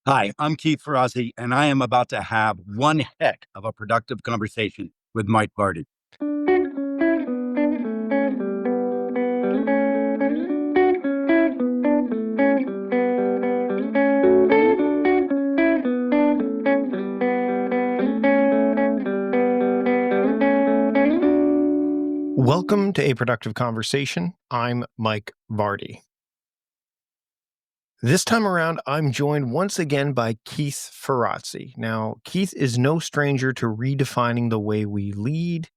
Hi, I'm Keith Ferrazzi, and I am about to have one heck of a productive conversation with Mike Vardy. Welcome to A Productive Conversation. I'm Mike Vardy. This time around, I'm joined once again by Keith Ferrazzi. Now, Keith is no stranger to redefining the way we lead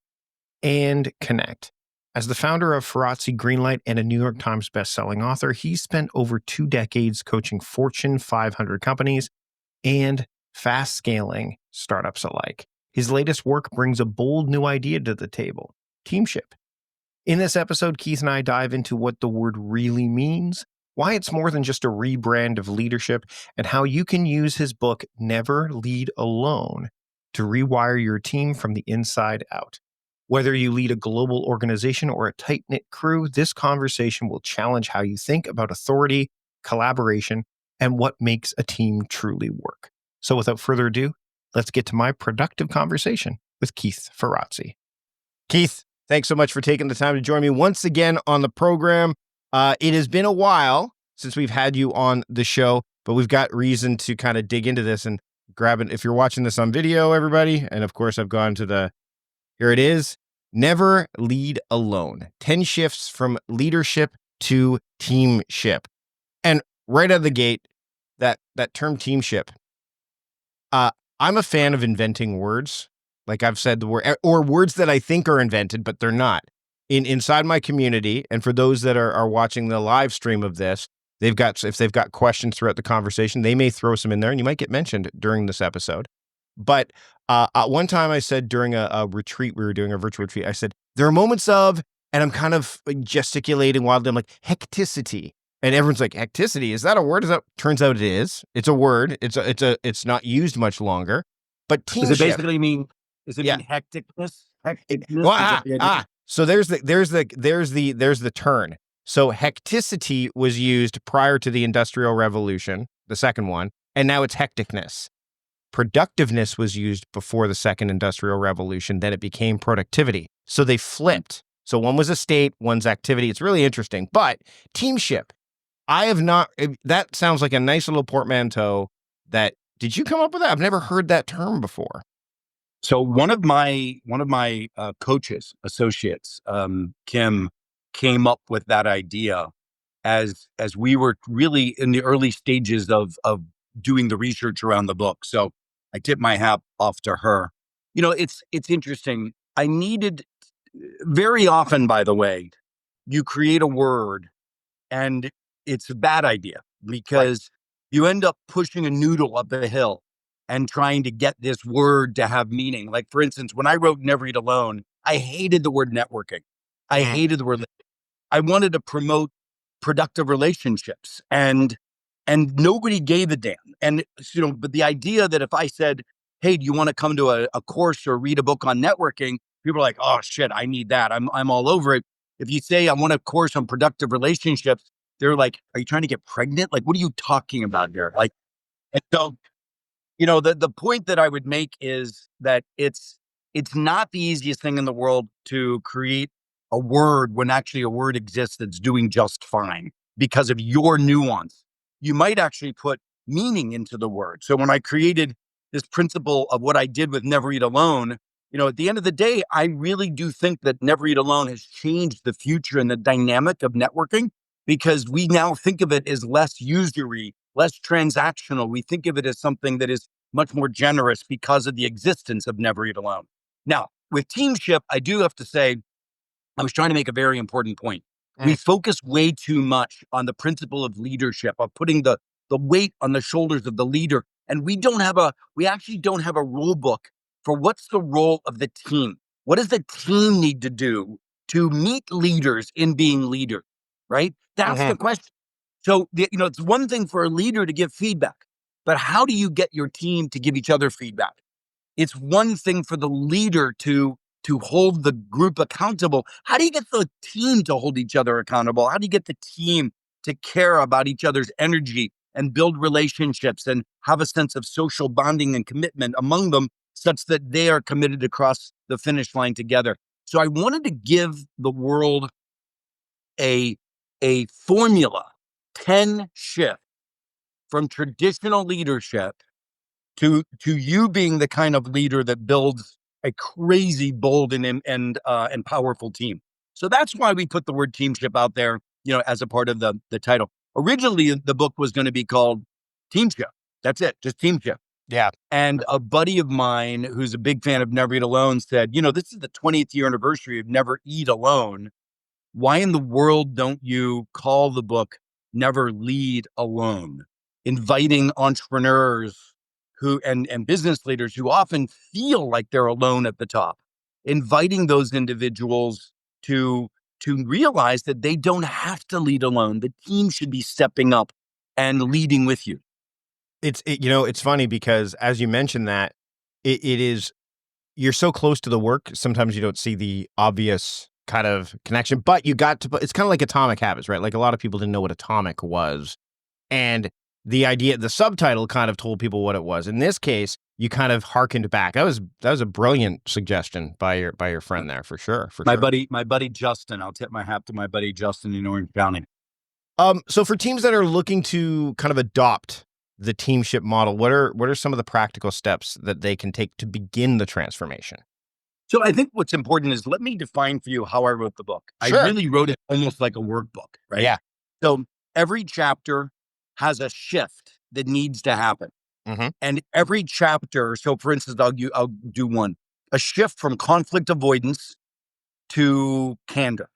and connect. As the founder of Ferrazzi Greenlight and a New York Times bestselling author, he's spent over 2 decades coaching Fortune 500 companies and fast-scaling startups alike. His latest work brings a bold new idea to the table, Teamship. In this episode, Keith and I dive into what the word really means, why it's more than just a rebrand of leadership, and how you can use his book, Never Lead Alone, to rewire your team from the inside out. Whether you lead a global organization or a tight-knit crew, this conversation will challenge how you think about authority, collaboration, and what makes a team truly work. So without further ado, let's get to my productive conversation with Keith Ferrazzi. Keith, thanks so much for taking the time to join me once again on the program. It has been a while since we've had you on the show, but we've got reason to kind of dig into this and grab it. If you're watching this on video, everybody, and of course I've gone to here it is, Never Lead Alone, 10 shifts from leadership to teamship. And right out of the gate, that term teamship, I'm a fan of inventing words. Like I've said the word, or words that I think are invented, but they're not. Inside my community, and for those that are watching the live stream of this, if they've got questions throughout the conversation, they may throw some in there, and you might get mentioned during this episode. But one time I said during a retreat, we were doing a virtual retreat, I said, there are moments of, and I'm kind of gesticulating wildly, I'm like, hecticity. And everyone's like, hecticity, is that a word? Turns out it is. It's a word. It's not used much longer. But teamship. Does it basically mean hecticness? Hecticness? Well, so there's the turn. So hecticity was used prior to the Industrial Revolution, the second one, and now it's hecticness. Productiveness was used before the second Industrial Revolution, then it became productivity. So they flipped. So one was a state, one's activity. It's really interesting. But teamship, that sounds like a nice little portmanteau. Did you come up with that? I've never heard that term before. So one of my coaches, associates, Kim, came up with that idea as we were really in the early stages of doing the research around the book. So I tip my hat off to her. You know, it's interesting. I needed very often, by the way, you create a word and it's a bad idea because you end up pushing a noodle up the hill and trying to get this word to have meaning. Like, for instance, when I wrote Never Eat Alone, I hated the word networking. I hated the word. I wanted to promote productive relationships, and nobody gave a damn. And but the idea that if I said, "Hey, do you want to come to a course or read a book on networking?" People are like, "Oh shit, I need that. I'm all over it." If you say, "I want a course on productive relationships," they're like, "Are you trying to get pregnant? Like, what are you talking about here?" Like, and so. The point that I would make is that it's not the easiest thing in the world to create a word when actually a word exists that's doing just fine because of your nuance. You might actually put meaning into the word. So when I created this principle of what I did with Never Eat Alone, at the end of the day, I really do think that Never Eat Alone has changed the future and the dynamic of networking because we now think of it as less usury, less transactional. We think of it as something that is much more generous because of the existence of Never Eat Alone. Now, with Teamship, I do have to say, I was trying to make a very important point. We focus way too much on the principle of leadership, of putting the weight on the shoulders of the leader. And we actually don't have a rule book for what's the role of the team. What does the team need to do to meet leaders in being leaders, right? That's the question. So, it's one thing for a leader to give feedback, but how do you get your team to give each other feedback? It's one thing for the leader to hold the group accountable. How do you get the team to hold each other accountable? How do you get the team to care about each other's energy and build relationships and have a sense of social bonding and commitment among them such that they are committed to cross the finish line together. So I wanted to give the world a formula, 10 shift from traditional leadership to you being the kind of leader that builds a crazy, bold, and powerful team. So that's why we put the word teamship out there, as a part of the title. Originally, the book was going to be called Teamship. That's it, just Teamship. Yeah. And a buddy of mine who's a big fan of Never Eat Alone said, this is the 20th year anniversary of Never Eat Alone. Why in the world don't you call the book Never Lead Alone? Inviting entrepreneurs and business leaders who often feel like they're alone at the top, inviting those individuals to realize that they don't have to lead alone. The team should be stepping up and leading with you. It's funny because as you mentioned that, it is, you're so close to the work, sometimes you don't see the obvious kind of connection, but you got to, it's kind of like Atomic Habits, right? Like a lot of people didn't know what atomic was. And the subtitle kind of told people what it was. In this case, you kind of hearkened back. That was a brilliant suggestion by your friend there, for sure. My buddy Justin, I'll tip my hat to my buddy Justin in Orange County. So for teams that are looking to kind of adopt the teamship model, what are some of the practical steps that they can take to begin the transformation? So I think what's important is, let me define for you how I wrote the book. Sure. I really wrote it almost like a workbook, right? Yeah. So every chapter has a shift that needs to happen. Mm-hmm. And every chapter, so for instance, I'll do one, a shift from conflict avoidance to candor.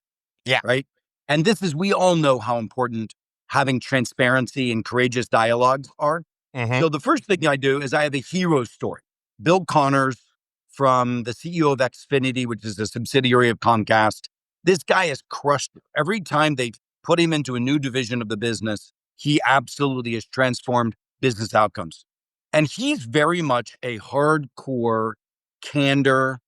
Yeah. Right. And we all know how important having transparency and courageous dialogues are. Mm-hmm. So the first thing I do is I have a hero story. Bill Connors, from the CEO of Xfinity, which is a subsidiary of Comcast. This guy has crushed it. Every time they put him into a new division of the business, he absolutely has transformed business outcomes. And he's very much a hardcore candor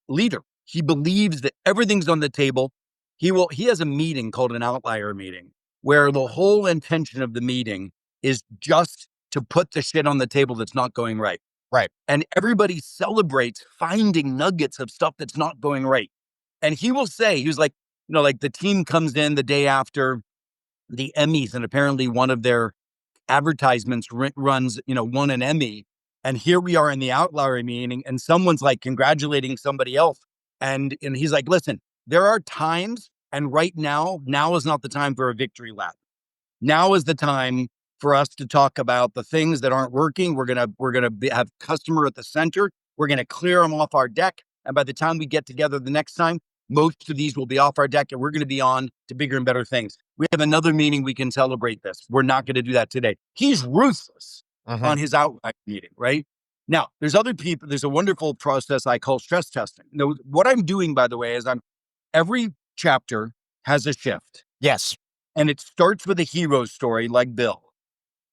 leader. He believes that everything's on the table. He has a meeting called an outlier meeting, where the whole intention of the meeting is just to put the shit on the table that's not going right. Right. And everybody celebrates finding nuggets of stuff that's not going right. And he will say, he was like, like the team comes in the day after the Emmys, and apparently one of their advertisements runs, won an Emmy. And here we are in the outlier meeting, and someone's like congratulating somebody else. And he's like, listen, there are times, and right now is not the time for a victory lap. Now is the time for us to talk about the things that aren't working. We're gonna have customer at the center. We're gonna clear them off our deck, and by the time we get together the next time, most of these will be off our deck, and we're gonna be on to bigger and better things. We have another meeting. We can celebrate this. We're not gonna do that today. He's ruthless on his outline meeting, right? Now, there's other people. There's a wonderful process I call stress testing. Now, what I'm doing, by the way, is every chapter has a shift. Yes. And it starts with a hero story like Bill.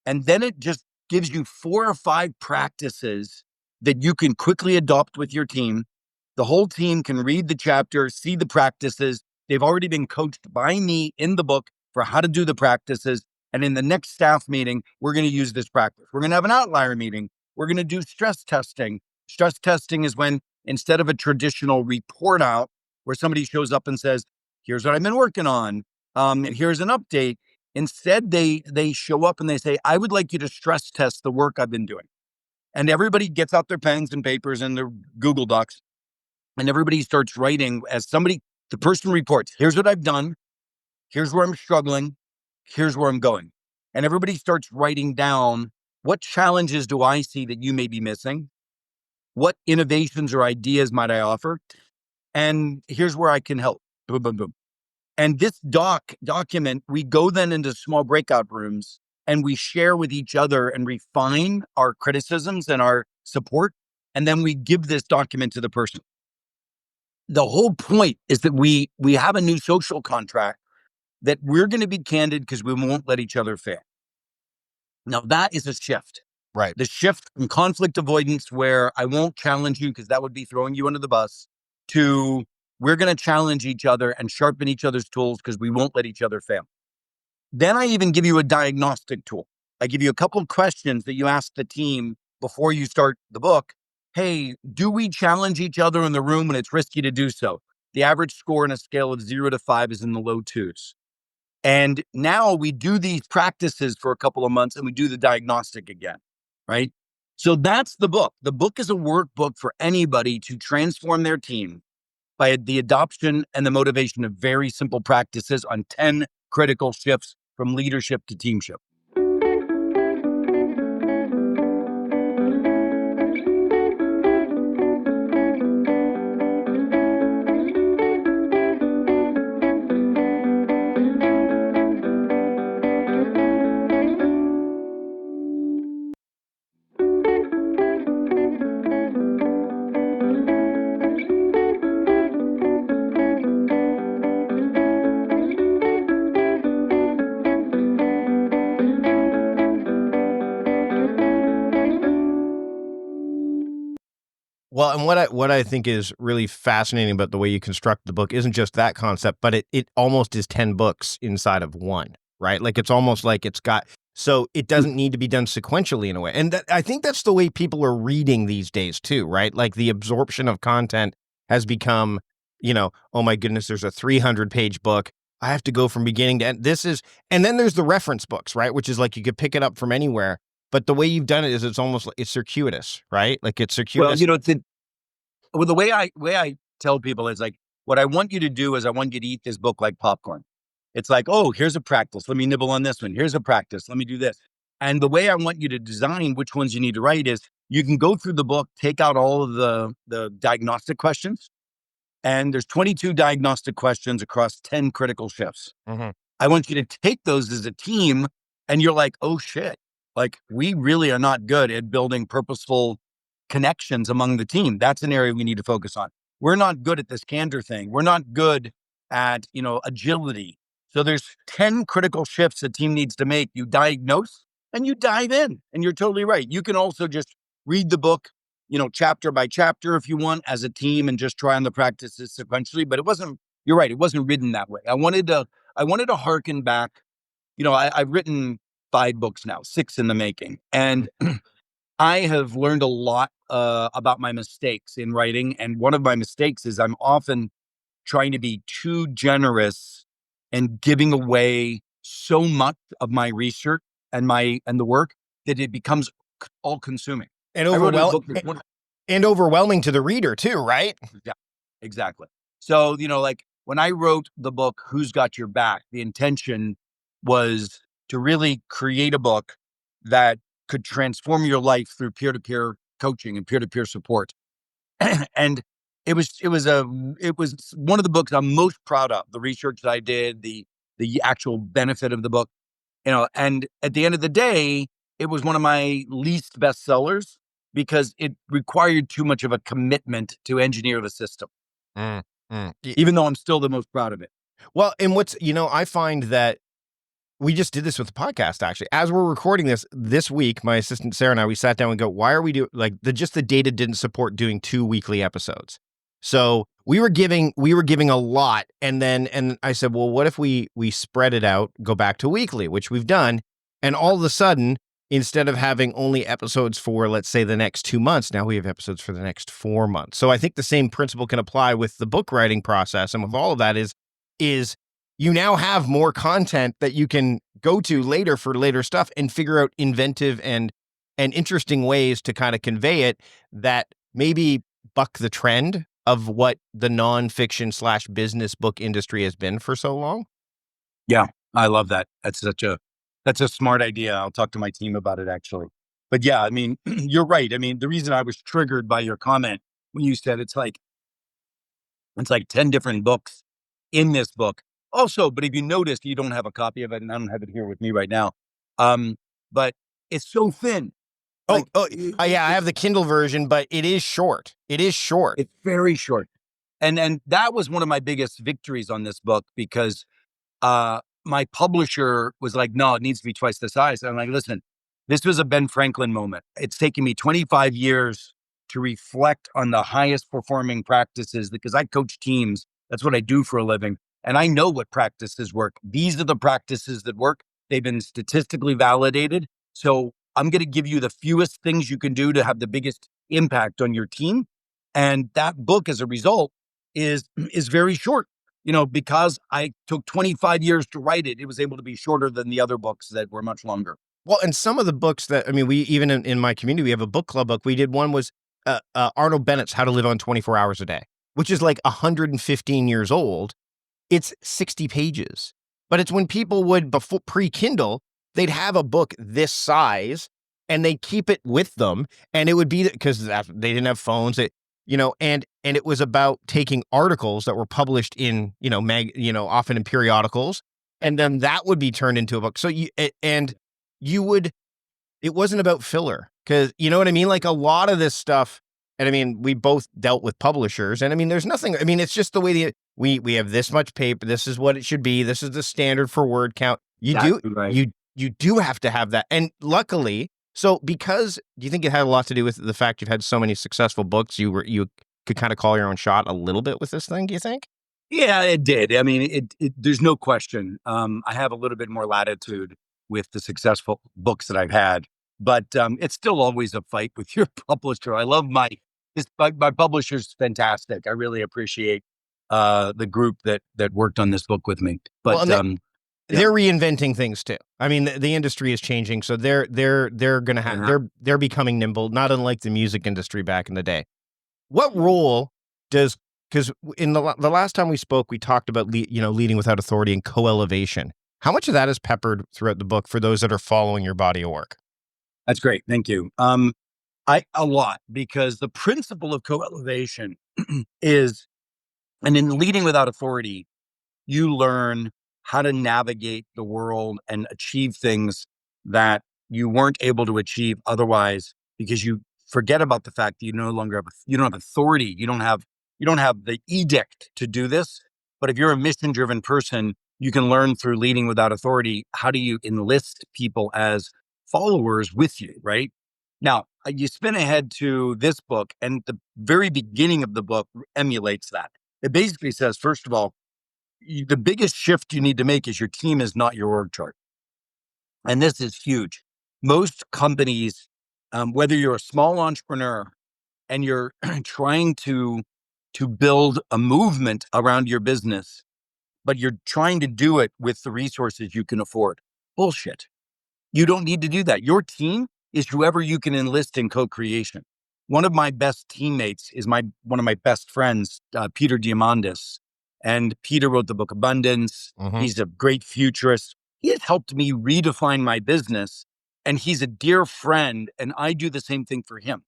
And then it just gives you 4 or 5 practices that you can quickly adopt with your team. The whole team can read the chapter, see the practices. They've already been coached by me in the book for how to do the practices. And in the next staff meeting, we're going to use this practice. We're going to have an outlier meeting. We're going to do stress testing. Stress testing is when, instead of a traditional report out where somebody shows up and says, here's what I've been working on, and here's an update. Instead, they show up and they say, I would like you to stress test the work I've been doing. And everybody gets out their pens and papers and their Google Docs, and everybody starts writing the person reports, here's what I've done. Here's where I'm struggling. Here's where I'm going. And everybody starts writing down, what challenges do I see that you may be missing? What innovations or ideas might I offer? And here's where I can help. Boom, boom, boom. And this document, we go then into small breakout rooms and we share with each other and refine our criticisms and our support. And then we give this document to the person. The whole point is that we have a new social contract that we're going to be candid because we won't let each other fail. Now that is a shift. Right. The shift from conflict avoidance, where I won't challenge you because that would be throwing you under the bus, to we're going to challenge each other and sharpen each other's tools because we won't let each other fail. Then I even give you a diagnostic tool. I give you a couple of questions that you ask the team before you start the book. Hey, do we challenge each other in the room when it's risky to do so? The average score on a scale of 0 to 5 is in the low twos. And now we do these practices for a couple of months and we do the diagnostic again, right? So that's the book. The book is a workbook for anybody to transform their team by the adoption and the motivation of very simple practices on 10 critical shifts from leadership to teamship. Well, and what I think is really fascinating about the way you construct the book isn't just that concept, but it almost is 10 books inside of one, right? Like it's almost like it's got so it doesn't need to be done sequentially in a way. And that, I think that's the way people are reading these days too, right? Like the absorption of content has become, oh my goodness, there's a 300-page book. I have to go from beginning to end. And then there's the reference books, right? Which is like you could pick it up from anywhere. But the way you've done it is it's almost like it's circuitous, right? Like it's Well, circuitous. the way I tell people is like, what I want you to do is I want you to eat this book like popcorn. It's like, oh, here's a practice. Let me nibble on this one. Here's a practice. Let me do this. And the way I want you to design which ones you need to write is you can go through the book, take out all of the diagnostic questions. And there's 22 diagnostic questions across 10 critical shifts. Mhm. I want you to take those as a team and you're like, oh shit, like we really are not good at building purposeful connections among the team. That's an area we need to focus on. We're not good at this candor thing. We're not good at, agility. So there's 10 critical shifts a team needs to make. You diagnose and you dive in. And you're totally right. You can also just read the book, chapter by chapter if you want as a team and just try on the practices sequentially. But you're right. It wasn't written that way. I wanted to harken back. I've written 5 books now, 6 in the making. And I have learned a lot about my mistakes in writing. And one of my mistakes is I'm often trying to be too generous and giving away so much of my research and the work that it becomes all consuming. And I wrote a book that's and overwhelming to the reader too, right? yeah, exactly. So, like when I wrote the book, Who's Got Your Back, the intention was to really create a book that could transform your life through peer-to-peer coaching and peer-to-peer support. And it was one of the books I'm most proud of, the research that I did, the actual benefit of the book, and at the end of the day, it was one of my least bestsellers because it required too much of a commitment to engineer the system, Mm, mm. even though I'm still the most proud of it. Well, and I find that we just did this with the podcast, actually. As we're recording this week, my assistant Sarah and I, we sat down and go, why are we doing, like, the data didn't support doing 2 weekly episodes. So we were giving a lot. And I said, well, what if we spread it out, go back to weekly, which we've done. And all of a sudden, instead of having only episodes for, let's say, the next 2 months, now we have episodes for the next 4 months. So I think the same principle can apply with the book writing process. And with all of that is you now have more content that you can go to later for later stuff and figure out inventive and interesting ways to kind of convey it that maybe buck the trend of what the nonfiction / business book industry has been for so long. Yeah, I love that. That's a smart idea. I'll talk to my team about it actually. But yeah, I mean, you're right. I mean, the reason I was triggered by your comment when you said it's like 10 different books in this book. Also, but if you noticed, you don't have a copy of it, and I don't have it here with me right now. But it's so thin. Yeah, I have the Kindle version, but it is short. It's very short. And that was one of my biggest victories on this book because my publisher was like, no, it needs to be twice the size. And I'm like, listen, this was a Ben Franklin moment. It's taken me 25 years to reflect on the highest performing practices because I coach teams. That's what I do for a living. And I know what practices work. These are the practices that work. They've been statistically validated. So I'm going to give you the fewest things you can do to have the biggest impact on your team. And that book, as a result, is very short. Because I took 25 years to write it, it was able to be shorter than the other books that were much longer. Well, and some of the books that, I mean, we even in my community, we have a book club book. We did one was Arnold Bennett's How to Live on 24 Hours a Day, which is like 115 years old. It's 60 pages. But it's when people would, before pre-Kindle, they'd have a book this size and they'd keep it with them. And it would be because they didn't have phones, and it was about taking articles that were published in, often in periodicals. And then that would be turned into a book. So it wasn't about filler, because you know what I mean? Like a lot of this stuff, and I mean, we both dealt with publishers, and I mean, there's nothing, I mean, it's just the way we have this much paper. This is what it should be. This is the standard for word count. Right. You do have to have that. And luckily, do you think it had a lot to do with the fact you've had so many successful books? You could kind of call your own shot a little bit with this thing, do you think? Yeah, it did. I mean, there's no question. I have a little bit more latitude with the successful books that I've had, but it's still always a fight with your publisher. I love my publisher's fantastic. I really appreciate the group that worked on this book with me. But they're reinventing things too. I mean, the industry is changing, so they're going to have they're becoming nimble, not unlike the music industry back in the day. What role does, because in the last time we spoke, we talked about leading without authority and co-elevation. How much of that is peppered throughout the book for those that are following your body of work? That's great. Thank you. A lot, because the principle of co-elevation is, and in leading without authority, you learn how to navigate the world and achieve things that you weren't able to achieve otherwise, because you forget about the fact that you don't have authority. You don't have the edict to do this. But if you're a mission-driven person, you can learn through leading without authority, how do you enlist people as followers with you, right? Now, you spin ahead to this book, and the very beginning of the book emulates that. It basically says, first of all, the biggest shift you need to make is your team is not your org chart. And this is huge. Most companies, whether you're a small entrepreneur and you're trying to build a movement around your business, but you're trying to do it with the resources you can afford. Bullshit. You don't need to do that. Your team is whoever you can enlist in co-creation. One of my best teammates is one of my best friends, Peter Diamandis. And Peter wrote the book Abundance. Mm-hmm. He's a great futurist. He has helped me redefine my business. And he's a dear friend. And I do the same thing for him.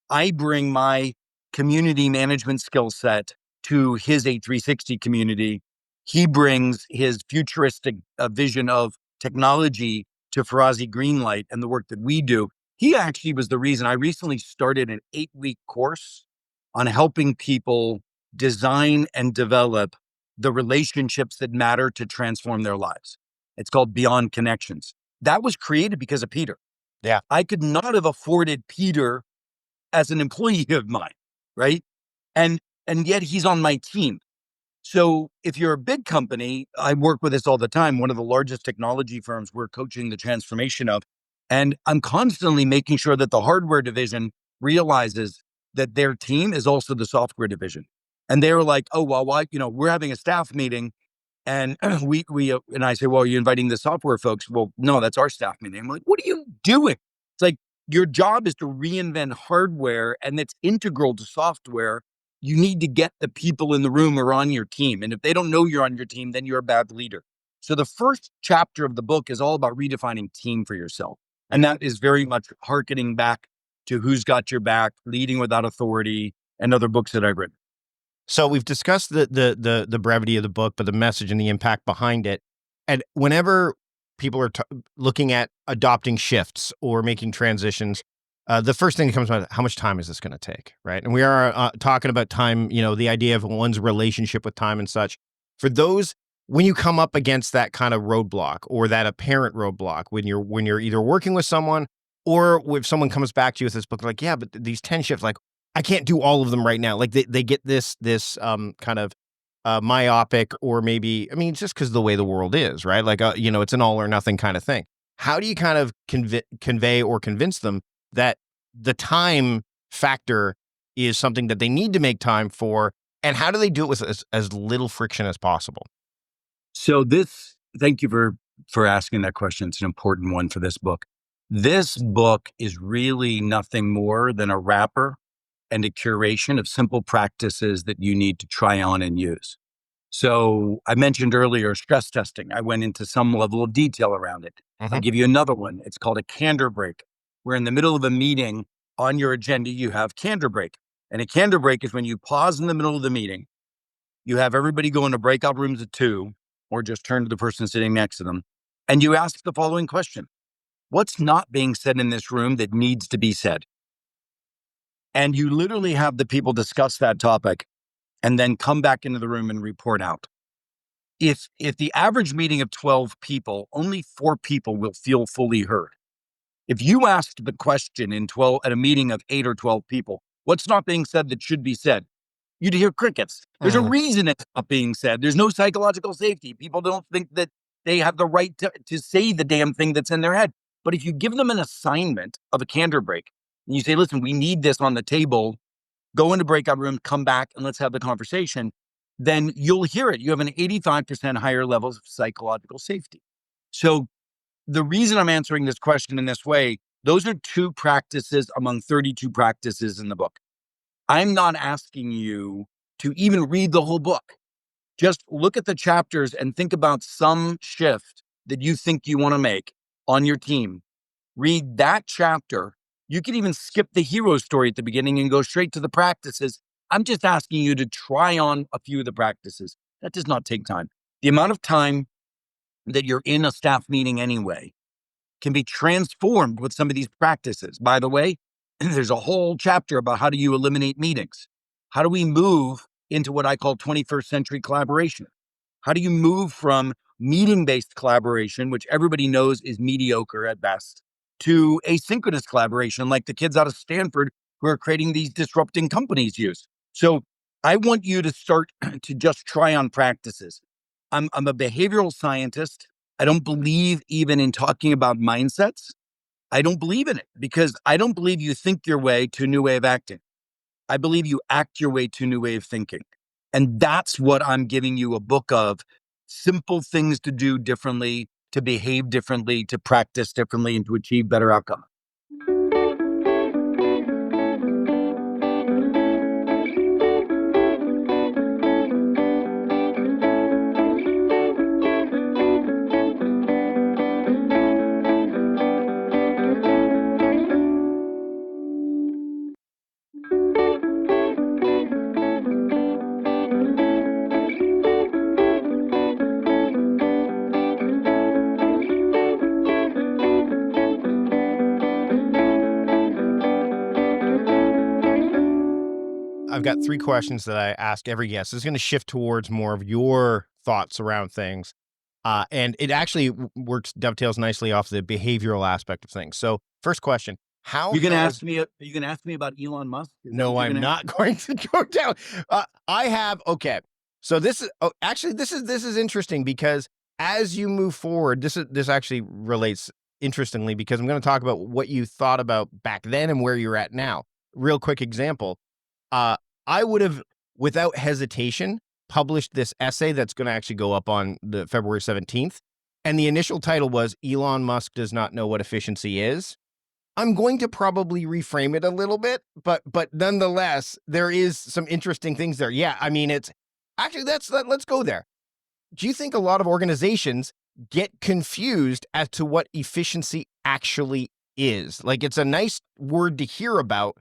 I bring my community management skill set to his A360 community. He brings his futuristic vision of technology to Ferrazzi Greenlight and the work that we do. He actually was the reason I recently started an 8-week course on helping people design and develop the relationships that matter to transform their lives. It's called Beyond Connections. That was created because of Peter. Yeah. I could not have afforded Peter as an employee of mine, right? And yet he's on my team. So if you're a big company, I work with this all the time, one of the largest technology firms we're coaching the transformation of. And I'm constantly making sure that the hardware division realizes that their team is also the software division. And they're like, oh, well, why, we're having a staff meeting. And and I say, well, are you inviting the software folks? Well, no, that's our staff meeting. I'm like, what are you doing? It's like, your job is to reinvent hardware, and it's integral to software. You need to get the people in the room who are on your team. And if they don't know you're on your team, then you're a bad leader. So the first chapter of the book is all about redefining team for yourself. And that is very much hearkening back to Who's Got Your Back, Leading Without Authority, and other books that I've written. So we've discussed the brevity of the book, but the message and the impact behind it. And whenever people are looking at adopting shifts or making transitions, the first thing that comes to mind, how much time is this going to take, right? And we are talking about time, the idea of one's relationship with time and such. For those, when you come up against that kind of roadblock or that apparent roadblock, when you're either working with someone or if someone comes back to you with this book, like, yeah, but these 10 shifts, like, I can't do all of them right now. Like they get this kind of myopic, or maybe, I mean, it's just because of the way the world is, right? Like, it's an all or nothing kind of thing. how do you kind of convey or convince them that the time factor is something that they need to make time for? And how do they do it with as little friction as possible? So thank you for asking that question. It's an important one for this book. This book is really nothing more than a wrapper and a curation of simple practices that you need to try on and use. So I mentioned earlier stress testing. I went into some level of detail around it. I'll Hmm. give you another one. It's called a candor break, where in the middle of a meeting on your agenda, you have candor break. And a candor break is when you pause in the middle of the meeting, you have everybody go into breakout rooms of two, or just turn to the person sitting next to them, and you ask the following question: what's not being said in this room that needs to be said? And you literally have the people discuss that topic and then come back into the room and report out. If the average meeting of 12 people, only 4 people will feel fully heard. If you asked the question in 12 at a meeting of 8 or 12 people, what's not being said that should be said? You'd hear crickets. There's a Mm. reason it's not being said. There's no psychological safety. People don't think that they have the right to say the damn thing that's in their head. But if you give them an assignment of a candor break and you say, listen, we need this on the table, go into breakout room, come back, and let's have the conversation, then you'll hear it. You have an 85% higher levels of psychological safety. So the reason I'm answering this question in this way, those are 2 practices among 32 practices in the book. I'm not asking you to even read the whole book. Just look at the chapters and think about some shift that you think you want to make on your team. Read that chapter. You can even skip the hero story at the beginning and go straight to the practices. I'm just asking you to try on a few of the practices. That does not take time. The amount of time that you're in a staff meeting anyway can be transformed with some of these practices. By the way, there's a whole chapter about how do you eliminate meetings? How do we move into what I call 21st century collaboration? How do you move from meeting-based collaboration, which everybody knows is mediocre at best, to asynchronous collaboration, like the kids out of Stanford who are creating these disrupting companies use? So I want you to start to just try on practices. I'm a behavioral scientist. I don't believe even in talking about mindsets. I don't believe in it because I don't believe you think your way to a new way of acting. I believe you act your way to a new way of thinking. And that's what I'm giving you a book of: simple things to do differently, to behave differently, to practice differently, and to achieve better outcomes. I've got 3 questions that I ask every guest. This is gonna shift towards more of your thoughts around things, and it actually works dovetails nicely off the behavioral aspect of things. So, first question, how You're gonna has ask me. Are you gonna ask me about Elon Musk? Is that No, what you're I'm gonna ask? not going to go down. I have okay. So this is actually this is interesting because as you move forward, this actually relates interestingly because I'm going to talk about what you thought about back then and where you're at now. Real quick example. Uh, I would have, without hesitation, published this essay that's going to actually go up on the February 17th. And the initial title was Elon Musk does not know what efficiency is. I'm going to probably reframe it a little bit, but nonetheless, there is some interesting things there. Yeah, I mean, it's actually let's go there. Do you think a lot of organizations get confused as to what efficiency actually is? Like it's a nice word to hear about,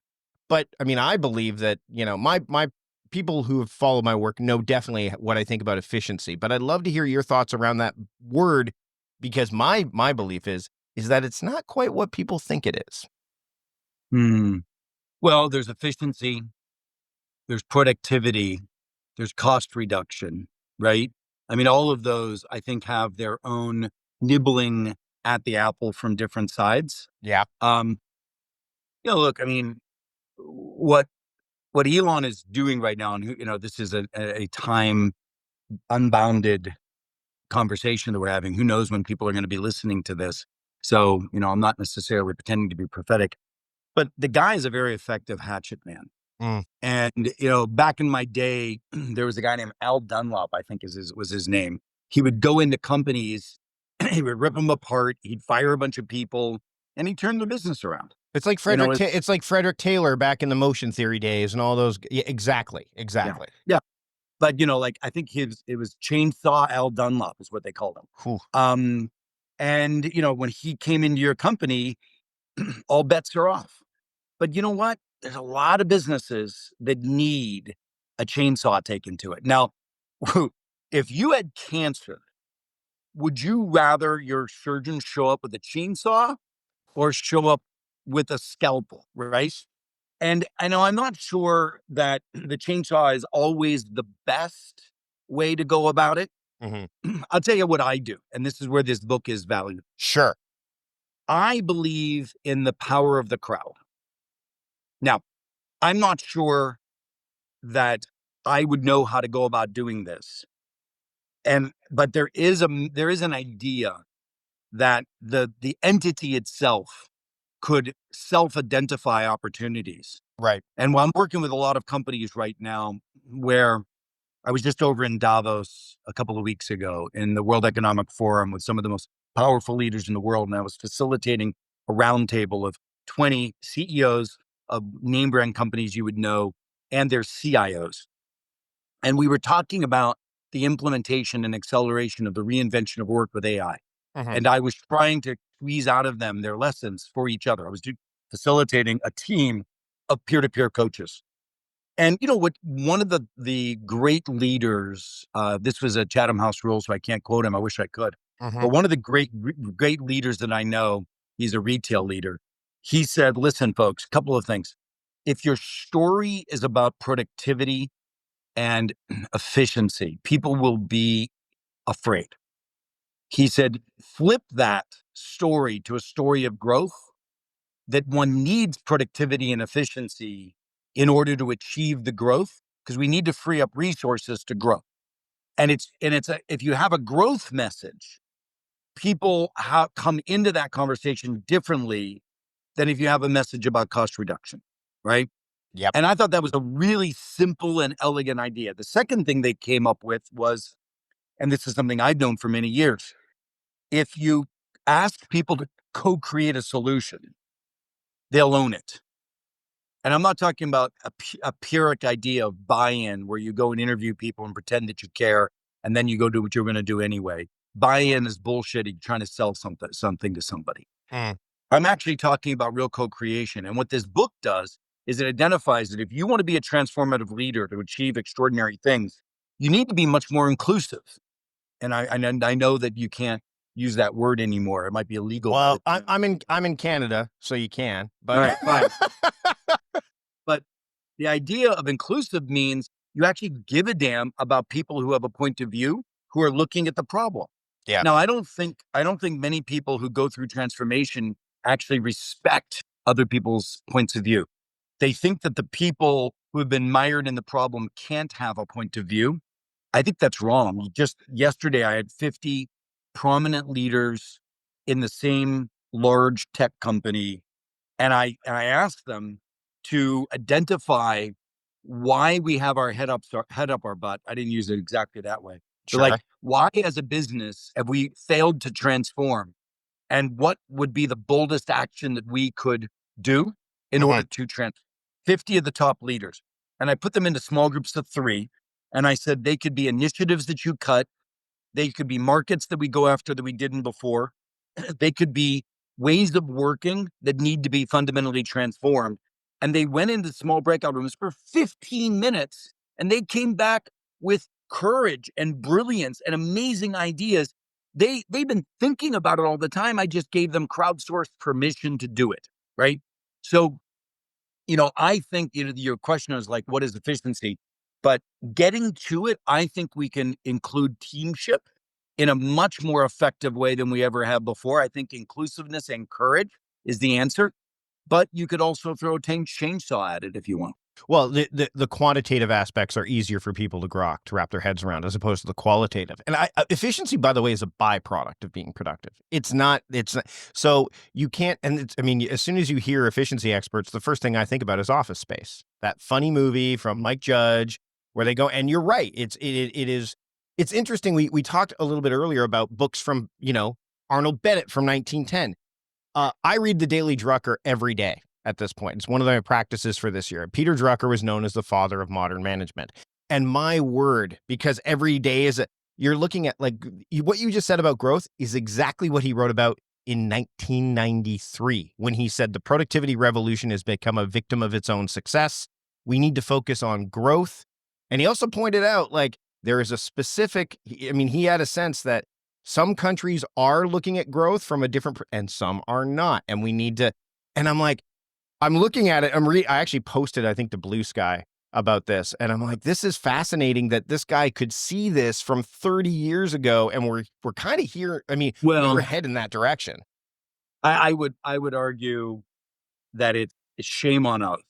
but I mean, I believe that, my people who have followed my work know definitely what I think about efficiency, but I'd love to hear your thoughts around that word because my belief is that it's not quite what people think it is. Hmm. Well, there's efficiency, there's productivity, there's cost reduction, right? I mean, all of those I think have their own nibbling at the apple from different sides. Yeah. Um, look, I mean, what what Elon is doing right now, and this is a time unbounded conversation that we're having. Who knows when people are going to be listening to this? So, I'm not necessarily pretending to be prophetic, but the guy is a very effective hatchet man. Mm. And, back in my day, there was a guy named Al Dunlop, I think was his name. He would go into companies, he would rip them apart, he'd fire a bunch of people, and he'd turn the business around. It's like it's like Frederick Taylor back in the motion theory days and all those. Yeah, exactly. Yeah. Exactly. Yeah. But, like, I think it was Chainsaw Al Dunlop is what they called him. Whew. And, when he came into your company, all bets are off. But you know what? There's a lot of businesses that need a chainsaw taken to it. Now, if you had cancer, would you rather your surgeon show up with a chainsaw or show up with a scalpel, right? And I know I'm not sure that the chainsaw is always the best way to go about it. Hmm. I'll tell you what I do, and this is where this book is valuable. Sure. I believe in the power of the crowd. Now, I'm not sure that I would know how to go about doing this. But there is an idea that the entity itself could self-identify opportunities. Right. And while I'm working with a lot of companies right now, where I was just over in Davos a couple of weeks ago in the World Economic Forum with some of the most powerful leaders in the world, and I was facilitating a roundtable of 20 CEOs of name brand companies you would know and their CIOs. And we were talking about the implementation and acceleration of the reinvention of work with AI. Hmm. And I was trying to squeeze out of them their lessons for each other. I was facilitating a team of peer-to-peer coaches. And what one of the great leaders, this was a Chatham House rule, so I can't quote him. I wish I could. Hmm. But one of the great leaders that I know, he's a retail leader. He said, listen, folks, a couple of things. If your story is about productivity and efficiency, people will be afraid. He said, flip that story to a story of growth, that one needs productivity and efficiency in order to achieve the growth, because we need to free up resources to grow. And if you have a growth message, people come into that conversation differently than if you have a message about cost reduction, right? Yep. And I thought that was a really simple and elegant idea. The second thing they came up with was, and this is something I've known for many years, if you ask people to co-create a solution, they'll own it. And I'm not talking about a pyrrhic idea of buy-in where you go and interview people and pretend that you care, and then you go do what you're going to do anyway. Buy-in is bullshit. You're trying to sell something to somebody. Mm. I'm actually talking about real co-creation. And what this book does is it identifies that if you want to be a transformative leader to achieve extraordinary things, you need to be much more inclusive. And I know that you can't use that word anymore. It might be illegal. Well, I'm in Canada, so you can. But All right, fine. But the idea of inclusive means you actually give a damn about people who have a point of view, who are looking at the problem. yeah. Now, I don't think many people who go through transformation actually respect other people's points of view. They think that the people who have been mired in the problem can't have a point of view. I think that's wrong. Just yesterday, I had 50 prominent leaders in the same large tech company, and I asked them to identify why we have our head up our butt. I didn't use it exactly that way. But Sure. like, why as a business have we failed to transform? And what would be the boldest action that we could do in order to transform? 50 of the top leaders. And I put them into small groups of 3. And I said, they could be initiatives that you cut. They could be markets that we go after that we didn't before. They could be ways of working that need to be fundamentally transformed. And they went into small breakout rooms for 15 minutes and they came back with courage and brilliance and amazing ideas. They've been thinking about it all the time. I just gave them crowdsourced permission to do it. Right. So, I think, your question is like, what is efficiency? But getting to it, I think we can include teamship in a much more effective way than we ever have before. I think inclusiveness and courage is the answer, but you could also throw a chainsaw at it if you want. Well, the quantitative aspects are easier for people to grok, to wrap their heads around, as opposed to the qualitative. And efficiency, by the way, is a byproduct of being productive. It's not. It's not, so you can't. And I mean, as soon as you hear efficiency experts, the first thing I think about is Office Space, that funny movie from Mike Judge, where they go. And you're right. It is. It's interesting. We talked a little bit earlier about books from Arnold Bennett from 1910. I read the Daily Drucker every day at this point. It's one of my practices for this year. Peter Drucker was known as the father of modern management. And my word, because every day you're looking at what you just said about growth is exactly what he wrote about in 1993 when he said the productivity revolution has become a victim of its own success. We need to focus on growth. And he also pointed out there is a specific, he had a sense that some countries are looking at growth from a different, and some are not. And we need to, and I'm looking at it. I actually posted, I think, to Blue Sky about this. And I'm like, this is fascinating that this guy could see this from 30 years ago. And we're kind of here. We were heading that direction. I would argue that it's shame on us.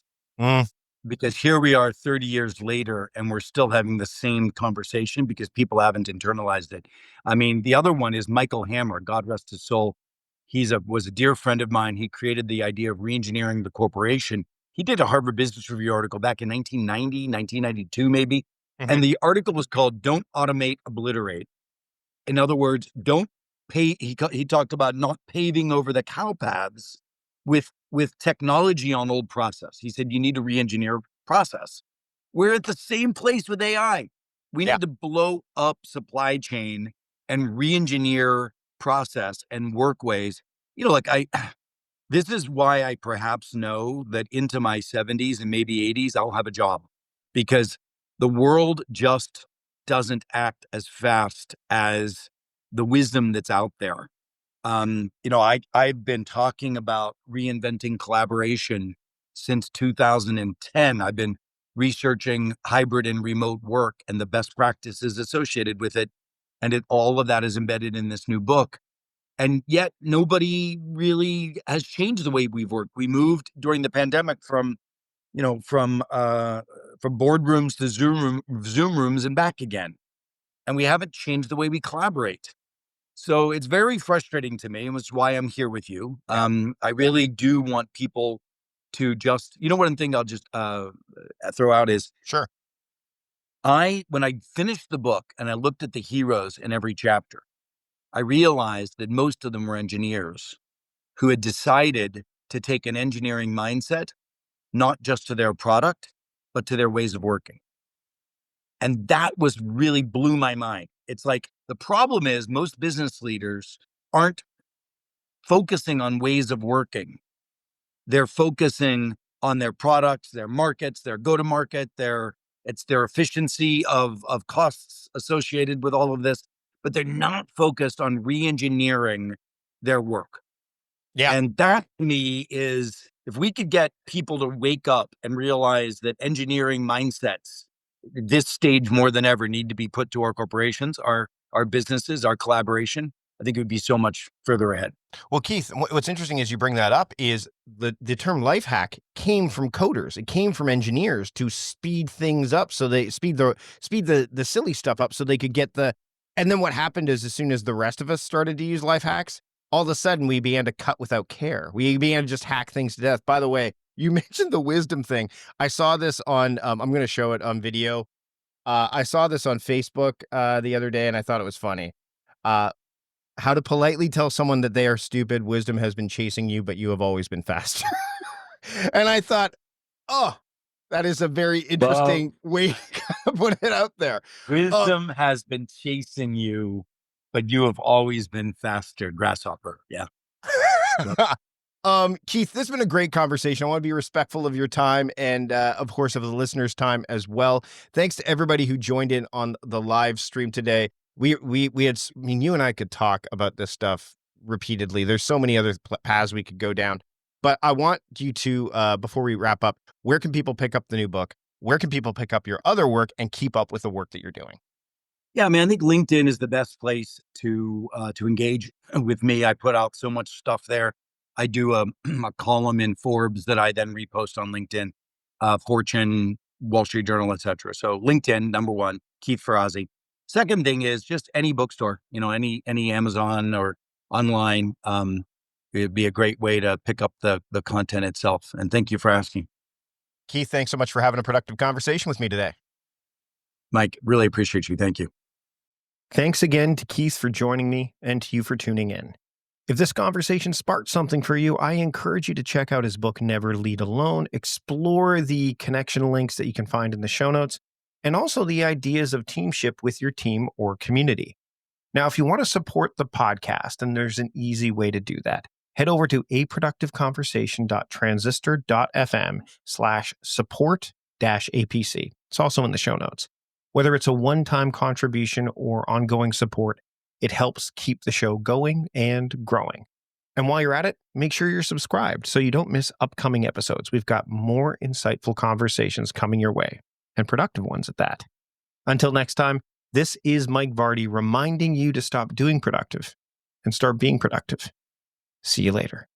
Mm. Because here we are 30 years later and we're still having the same conversation because people haven't internalized it. The other one is Michael Hammer, God rest his soul. Was a dear friend of mine. He created the idea of reengineering the corporation. He did a Harvard Business Review article back in 1990, 1992, maybe. Mm-hmm. And the article was called Don't Automate, Obliterate. In other words, don't pay. He talked about not paving over the cow paths with technology on old process. He said, you need to re-engineer process. We're at the same place with AI. We need to blow up supply chain and re-engineer process and work ways. This is why I perhaps know that into my 70s and maybe 80s, I'll have a job, because the world just doesn't act as fast as the wisdom that's out there. I've been talking about reinventing collaboration since 2010. I've been researching hybrid and remote work and the best practices associated with it. And all of that is embedded in this new book. And yet nobody really has changed the way we've worked. We moved during the pandemic from boardrooms to Zoom rooms and back again. And we haven't changed the way we collaborate. So it's very frustrating to me, and it's why I'm here with you. I really do want people to just, one thing I'll just throw out is, sure. When I finished the book and I looked at the heroes in every chapter, I realized that most of them were engineers who had decided to take an engineering mindset, not just to their product, but to their ways of working. And that really blew my mind. It's like, the problem is most business leaders aren't focusing on ways of working. They're focusing on their products, their markets, their go-to-market, it's their efficiency of costs associated with all of this, but they're not focused on re-engineering their work. Yeah. And that to me is, if we could get people to wake up and realize that engineering mindsets, this stage more than ever, need to be put to our corporations, our businesses, our collaboration, I think it would be so much further ahead. Well, Keith, what's interesting as you bring that up is the term life hack came from coders. It came from engineers to speed things up. So they speed the silly stuff up so they could get and then what happened is, as soon as the rest of us started to use life hacks, all of a sudden we began to cut without care. We began to just hack things to death. By the way, you mentioned the wisdom thing. I saw this on, I'm going to show it on video. I saw this on Facebook the other day, and I thought it was funny. How to politely tell someone that they are stupid. Wisdom has been chasing you, but you have always been faster. And I thought, oh, that is a very interesting way to put it out there. Wisdom has been chasing you, but you have always been faster. Grasshopper. Yeah. Keith, this has been a great conversation. I want to be respectful of your time and, of course, of the listeners' time as well. Thanks to everybody who joined in on the live stream today. We had, you and I could talk about this stuff repeatedly. There's so many other paths we could go down, but I want you to, before we wrap up, where can people pick up the new book? Where can people pick up your other work and keep up with the work that you're doing? Yeah, I think LinkedIn is the best place to engage with me. I put out so much stuff there. I do a column in Forbes that I then repost on LinkedIn. Fortune, Wall Street Journal, etc. So LinkedIn, number one, Keith Ferrazzi. Second thing is just any bookstore, any Amazon or online. It'd be a great way to pick up the content itself. And thank you for asking. Keith, thanks so much for having a productive conversation with me today. Mike, really appreciate you. Thank you. Thanks again to Keith for joining me and to you for tuning in. If this conversation sparked something for you, I encourage you to check out his book, Never Lead Alone, explore the connection links that you can find in the show notes, and also the ideas of teamship with your team or community. Now, if you want to support the podcast, and there's an easy way to do that, head over to aproductiveconversation.transistor.fm/support-APC. It's also in the show notes. Whether it's a one-time contribution or ongoing support, it helps keep the show going and growing. And while you're at it, make sure you're subscribed so you don't miss upcoming episodes. We've got more insightful conversations coming your way, and productive ones at that. Until next time, this is Mike Vardy reminding you to stop doing productive and start being productive. See you later.